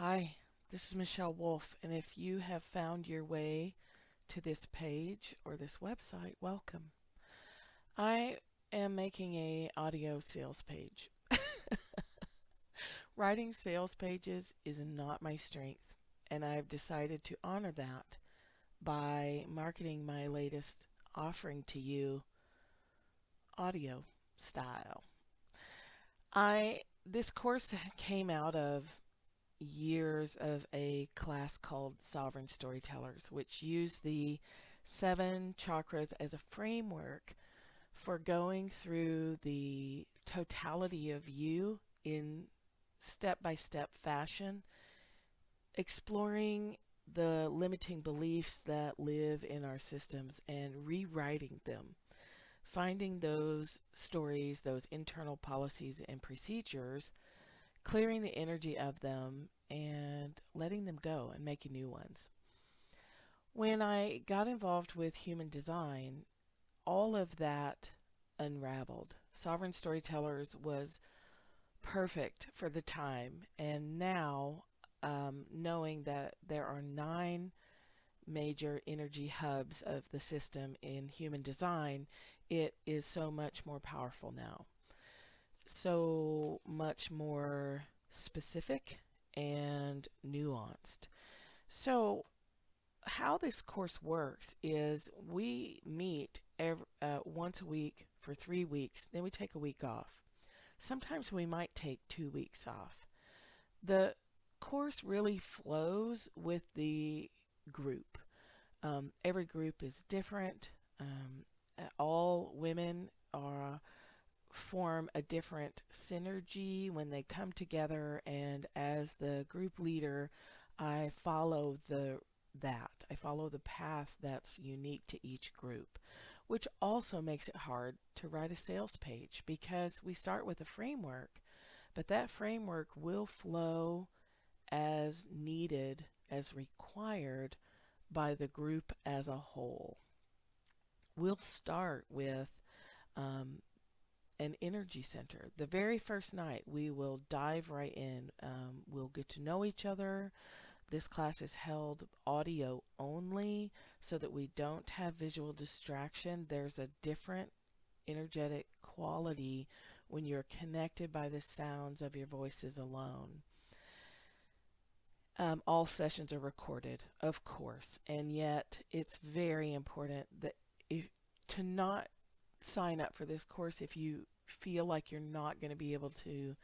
Hi, this is Michelle Wolf, and if you have found your way to this page or this website, welcome. I am making a audio sales page. Writing sales pages is not my strength, and I've decided to honor that by marketing my latest offering to you audio style. I this course came out of years of a class called Sovereign Storytellers, which used the seven chakras as a framework for going through the totality of you in step by step fashion, exploring the limiting beliefs that live in our systems and rewriting them. Finding those stories, those internal policies and procedures, clearing the energy of them and letting them go and making new ones. When I got involved with human design, all of that unraveled. Sovereign Storytellers was perfect for the time, and now knowing that there are nine major energy hubs of the system in human design, it is so much more powerful now. So much more specific and nuanced. So, how this course works is we meet once a week for 3 weeks, then we take a week off. Sometimes we might take 2 weeks off. The course really flows with the group. Every group is different. All women are form a different synergy when they come together, and as the group leader I follow the path that's unique to each group, which also makes it hard to write a sales page because we start with a framework, but that framework will flow as needed, as required by the group as a whole. We'll start with um, an energy center. The very first night, we will dive right in. We'll get to know each other. This class is held audio only so that we don't have visual distraction. There's a different energetic quality when you're connected by the sounds of your voices alone. All sessions are recorded, of course, and yet it's very important that if, to not sign up for this course if you feel like you're not going to be able to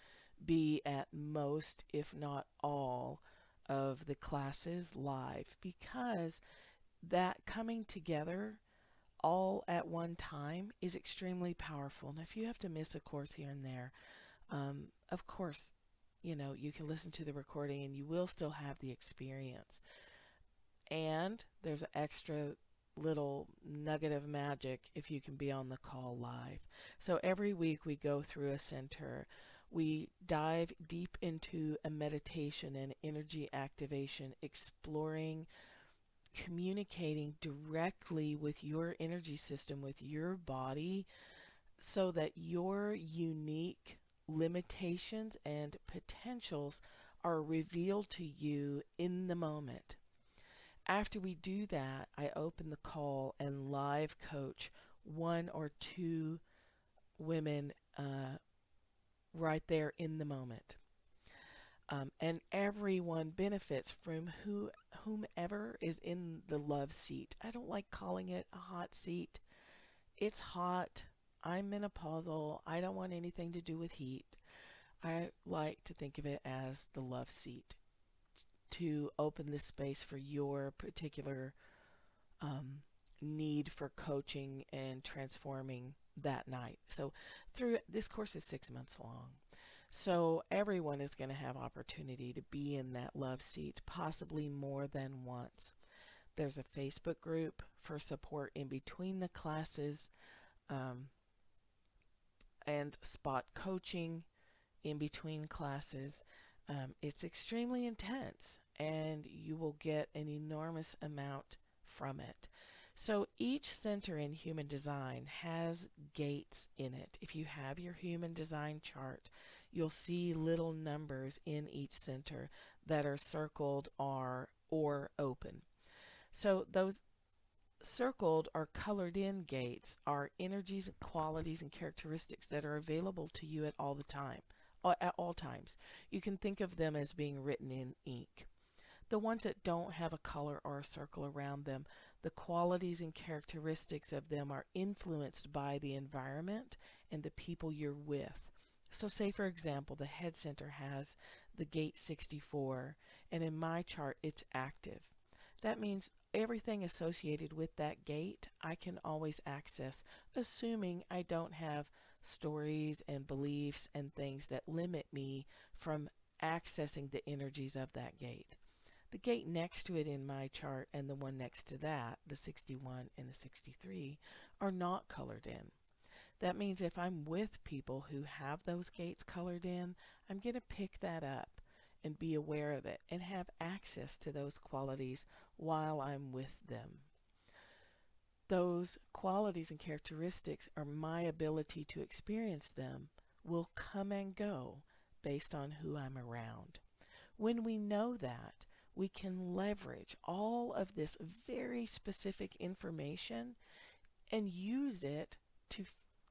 be at most, if not all, of the classes live, because that coming together all at one time is extremely powerful. Now, if you have to miss a course here and there, of course, you can listen to the recording and you will still have the experience. And there's an extra little nugget of magic if you can be on the call live. So every week we go through a center. We dive deep into a meditation and energy activation, exploring, communicating directly with your energy system, with your body, so that your unique limitations and potentials are revealed to you in the moment. After we do that, I open the call and live coach one or two women right there in the moment. And everyone benefits from whomever is in the love seat. I don't like calling it a hot seat. It's hot. I'm menopausal. I don't want anything to do with heat. I like to think of it as the love seat to open this space for your particular um, need for coaching and transforming that night. So, through this course is 6 months long. So, everyone is going to have opportunity to be in that love seat, possibly more than once. There's a Facebook group for support in between the classes, um, and spot coaching in between classes. It's extremely intense, and you will get an enormous amount from it. So each center in human design has gates in it. If you have your human design chart, you'll see little numbers in each center that are circled or open. So those circled or colored in gates are energies and qualities and characteristics that are available to you at all times. You can think of them as being written in ink. The ones that don't have a color or a circle around them, the qualities and characteristics of them are influenced by the environment and the people you're with. So, say for example, the head center has the gate 64, and in my chart, it's active. That means everything associated with that gate I can always access, assuming I don't have stories and beliefs and things that limit me from accessing the energies of that gate. The gate next to it in my chart and the one next to that, the 61 and the 63, are not colored in. That means if I'm with people who have those gates colored in, I'm going to pick that up and be aware of it and have access to those qualities while I'm with them. Those qualities and characteristics, or my ability to experience them, will come and go based on who I'm around. When we know that, we can leverage all of this very specific information and use it to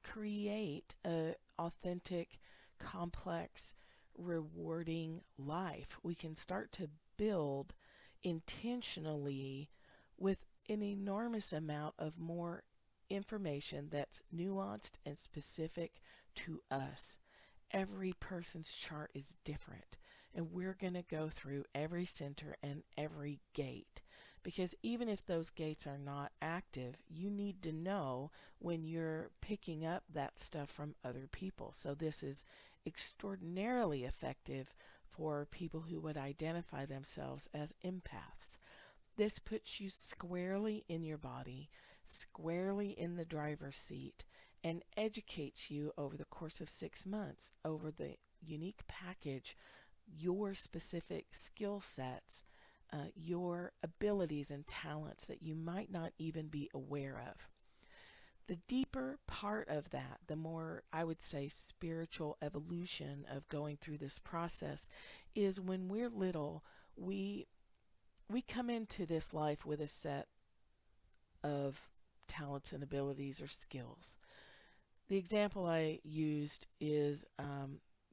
create an authentic, complex, rewarding life. We can start to build intentionally with an enormous amount of more information that's nuanced and specific to us. Every person's chart is different, and we're going to go through every center and every gate, because even if those gates are not active, you need to know when you're picking up that stuff from other people. So this is extraordinarily effective for people who would identify themselves as empaths. This puts you squarely in your body, squarely in the driver's seat, and educates you over the course of 6 months over the unique package, your specific skill sets, your abilities and talents that you might not even be aware of. The deeper part of that, the more, I would say, spiritual evolution of going through this process, is when we're little, we come into this life with a set of talents and abilities or skills. The example I used is,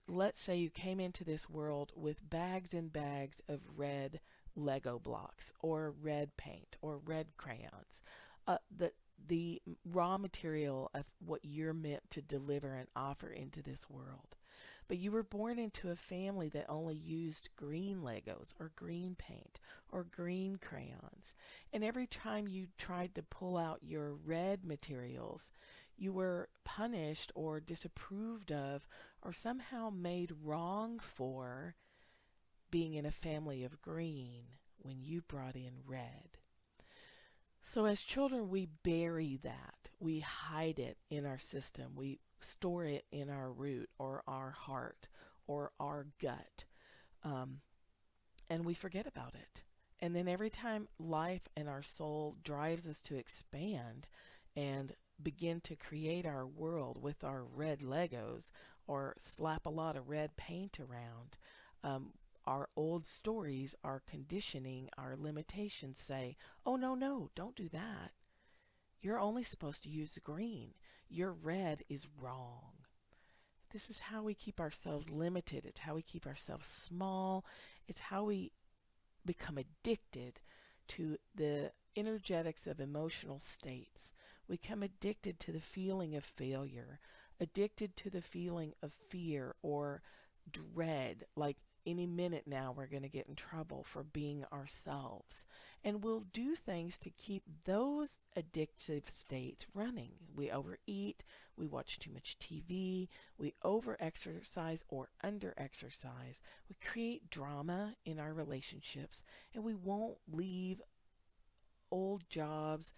let's say you came into this world with bags and bags of red Lego blocks or red paint or red crayons. The raw material of what you're meant to deliver and offer into this world. But you were born into a family that only used green Legos or green paint or green crayons. And every time you tried to pull out your red materials, you were punished or disapproved of or somehow made wrong for being in a family of green when you brought in red. So as children, we bury that. We hide it in our system. We store it in our root or our heart or our gut. Um, and we forget about it. And then every time life and our soul drives us to expand and begin to create our world with our red Legos or slap a lot of red paint around, um, our old stories, our conditioning, our limitations say, oh, no, no, don't do that. You're only supposed to use green. Your red is wrong. This is how we keep ourselves limited. It's how we keep ourselves small. It's how we become addicted to the energetics of emotional states. We become addicted to the feeling of failure, addicted to the feeling of fear or dread, like any minute now we're going to get in trouble for being ourselves. And we'll do things to keep those addictive states running. We overeat, we watch too much TV, we over-exercise or under-exercise. We create drama in our relationships, and we won't leave old jobs,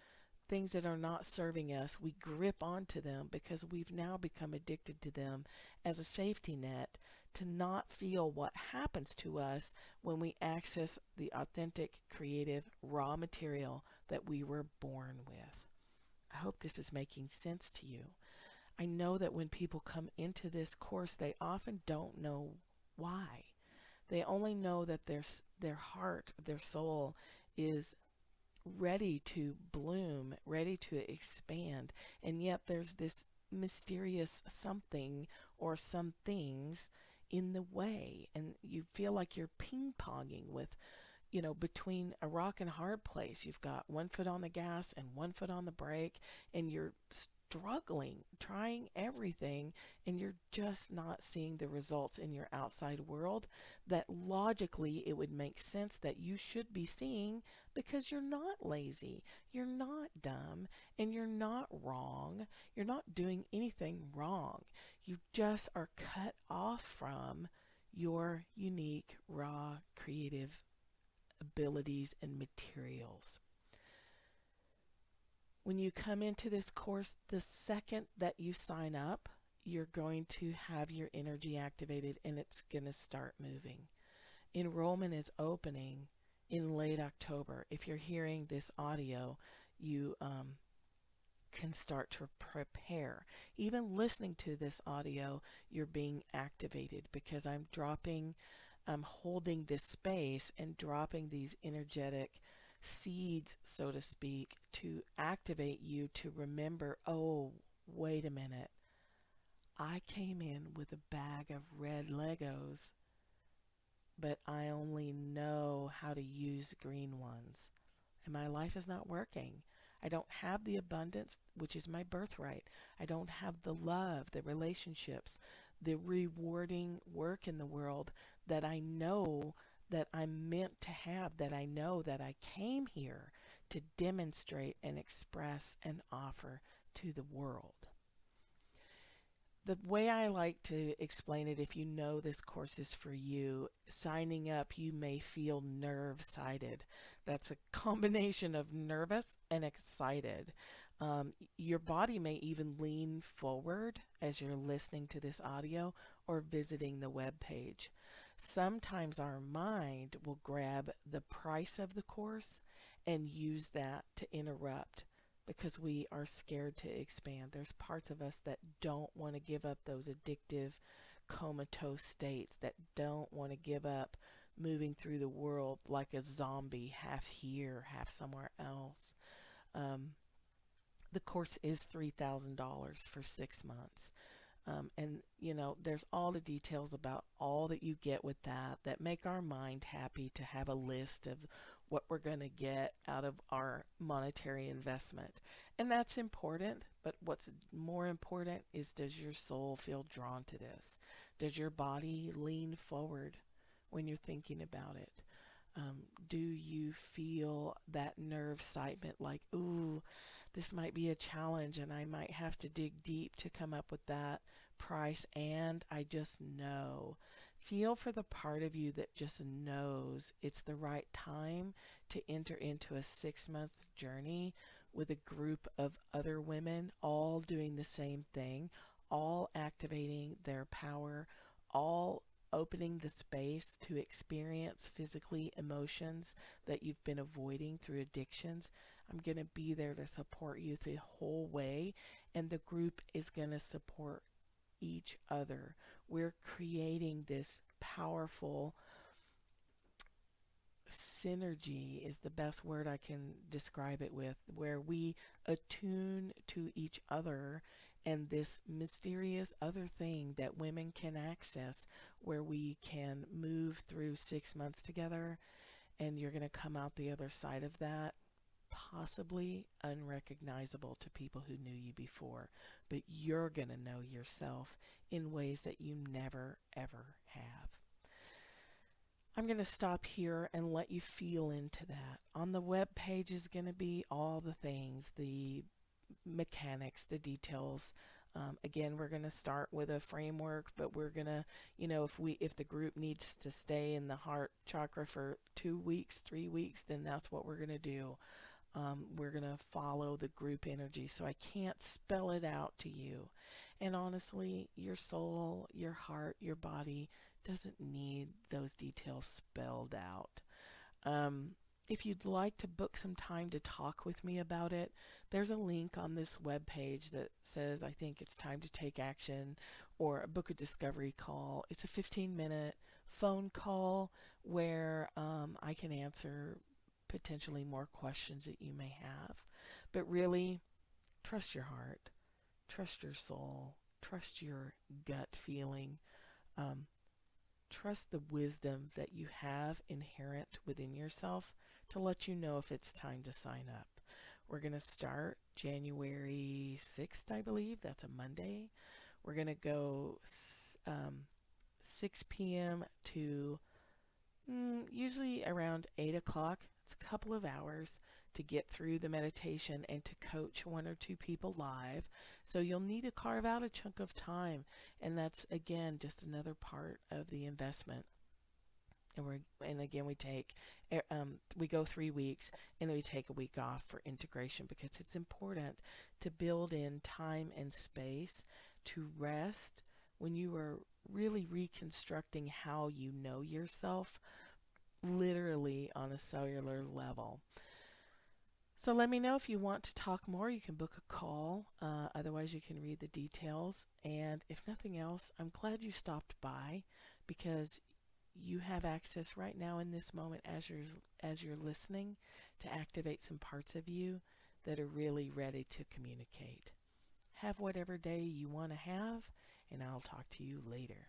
things that are not serving us. We grip onto them because we've now become addicted to them as a safety net to not feel what happens to us when we access the authentic, creative, raw material that we were born with. I hope this is making sense to you. I know that when people come into this course, they often don't know why. They only know that their heart, their soul is ready to bloom, ready to expand, and yet there's this mysterious something or some things in the way, and you feel like you're ping-ponging with, between a rock and a hard place. You've got one foot on the gas and one foot on the brake, and you're struggling, trying everything, and you're just not seeing the results in your outside world that logically it would make sense that you should be seeing, because you're not lazy, you're not dumb, and you're not wrong. You're not doing anything wrong. You just are cut off from your unique, raw, creative abilities and materials. When you come into this course, the second that you sign up, you're going to have your energy activated and it's going to start moving. Enrollment is opening in late October. If you're hearing this audio, you can start to prepare. Even listening to this audio, you're being activated, because I'm holding this space and dropping these energetic seeds, so to speak, to activate you to remember, oh, wait a minute. I came in with a bag of red Legos, but I only know how to use green ones. And my life is not working. I don't have the abundance, which is my birthright. I don't have the love, the relationships, the rewarding work in the world that I know that I'm meant to have, that I know that I came here to demonstrate and express and offer to the world. The way I like to explain it, if you know this course is for you, signing up, you may feel nerve-sighted. That's a combination of nervous and excited. Your body may even lean forward as you're listening to this audio or visiting the web page. Sometimes our mind will grab the price of the course and use that to interrupt, because we are scared to expand. There's parts of us that don't want to give up those addictive, comatose states, that don't want to give up moving through the world like a zombie, half here, half somewhere else. Um, the course is $3,000 for 6 months. And there's all the details about all that you get with that make our mind happy to have a list of what we're going to get out of our monetary investment. And that's important, but what's more important is, does your soul feel drawn to this? Does your body lean forward when you're thinking about it? Do you feel that nerve excitement, like, ooh, this might be a challenge and I might have to dig deep to come up with that price, and I just know. Feel for the part of you that just knows it's the right time to enter into a 6-month journey with a group of other women, all doing the same thing, all activating their power, all opening the space to experience physically emotions that you've been avoiding through addictions. I'm going to be there to support you the whole way, and the group is going to support each other. We're creating this powerful synergy, is the best word I can describe it with, where we attune to each other and this mysterious other thing that women can access, where we can move through 6 months together, and you're going to come out the other side of that possibly unrecognizable to people who knew you before, but you're going to know yourself in ways that you never ever have. I'm going to stop here and let you feel into that. On the web page is going to be all the things, the mechanics, the details. Again, we're going to start with a framework, but we're going to, if the group needs to stay in the heart chakra for 2 weeks, 3 weeks, then that's what we're going to do. We're going to follow the group energy, so I can't spell it out to you. And honestly, your soul, your heart, your body doesn't need those details spelled out. If you'd like to book some time to talk with me about it, there's a link on this webpage that says, I think it's time to take action, or book a discovery call. It's a 15-minute phone call where I can answer potentially more questions that you may have. But really, trust your heart, trust your soul, trust your gut feeling. Um, Trust the wisdom that you have inherent within yourself to let you know if it's time to sign up. We're going to start January 6th, I believe. That's a Monday. We're going to go 6 p.m. to usually around 8 o'clock. It's a couple of hours to get through the meditation and to coach one or two people live. So you'll need to carve out a chunk of time. And that's, again, just another part of the investment. And again, we go 3 weeks, and then we take a week off for integration, because it's important to build in time and space to rest when you are really reconstructing how you know yourself, literally on a cellular level. So let me know if you want to talk more. You can book a call. Otherwise, you can read the details. And if nothing else, I'm glad you stopped by, because you have access right now in this moment as you're listening to activate some parts of you that are really ready to communicate. Have whatever day you want to have, and I'll talk to you later.